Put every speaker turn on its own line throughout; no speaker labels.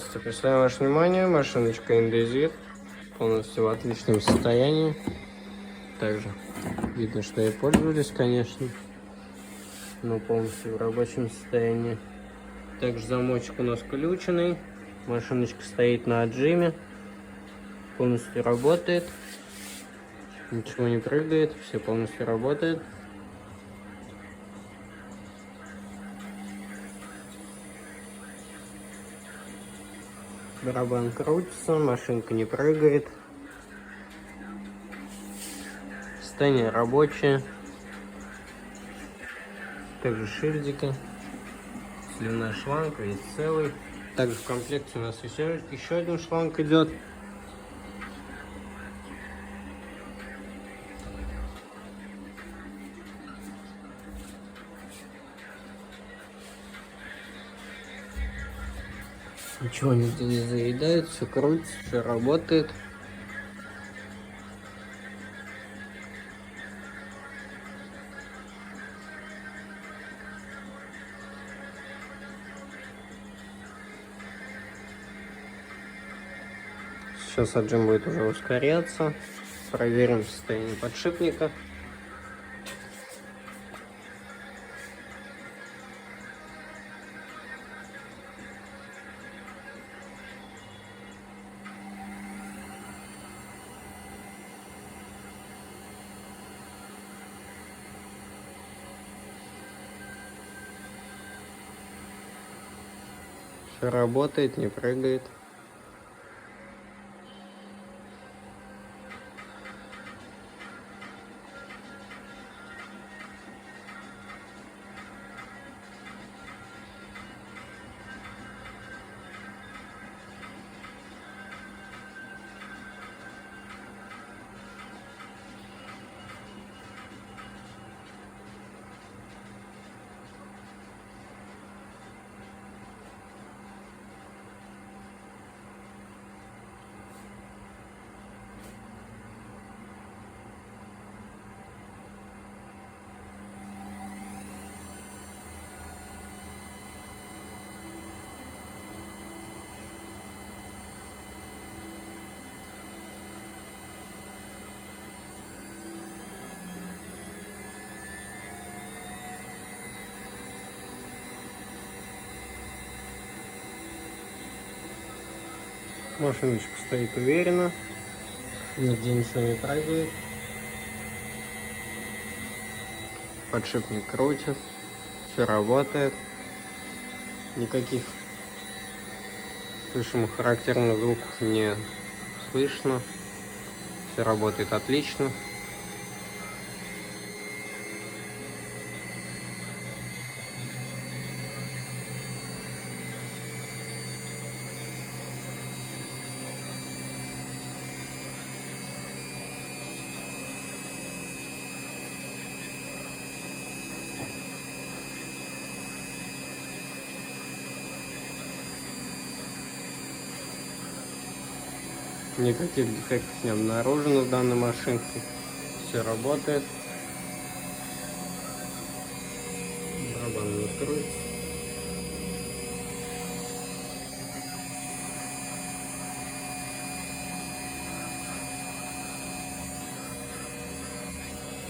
Здравствуйте, представляю ваше внимание, машиночка Индезит, полностью в отличном состоянии. Также видно, что и пользовались, конечно, но полностью в рабочем состоянии. Также замочек у нас включенный, машиночка стоит на отжиме, полностью работает, ничего не прыгает, все полностью работает. Барабан крутится, машинка не прыгает. Состояние рабочее. Также шильдики. Сливной шланг весь целый. Также в комплекте у нас еще один шланг идет. Ничего нигде не заедает, все крутится, все работает. Сейчас отжим будет уже ускоряться. Проверим состояние подшипника. Все работает, не прыгает. Машиночка стоит уверенно, нигде ничего не прыгает. Подшипник крутит, все работает. Никаких слышимых характерных звуков не слышно. Все работает отлично. Никаких дефектов не обнаружено в данной машинке. Все работает. Барабан не крутится.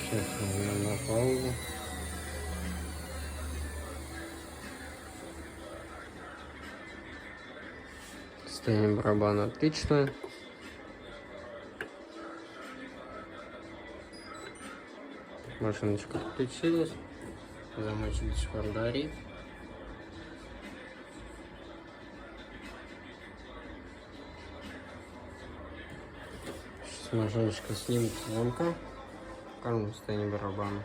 Сейчас нажмем на паузу. Состояние барабана отличное. Машиночка включилась, замочек до сих пор горит. Сейчас машиночка снимет с замка, покажем состояние барабана.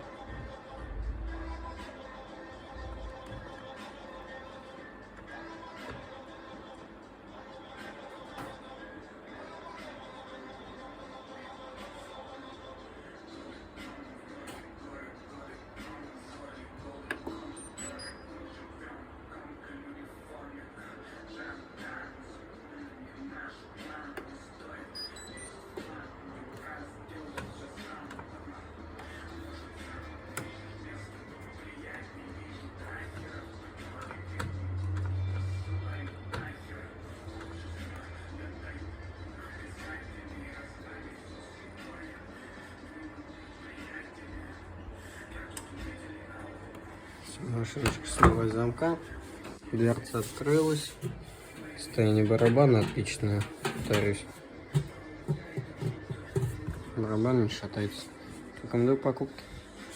Машиночка снова из замка. Дверца открылась. Состояние барабана отличное, повторюсь. Барабан не шатается. Рекомендую к покупке.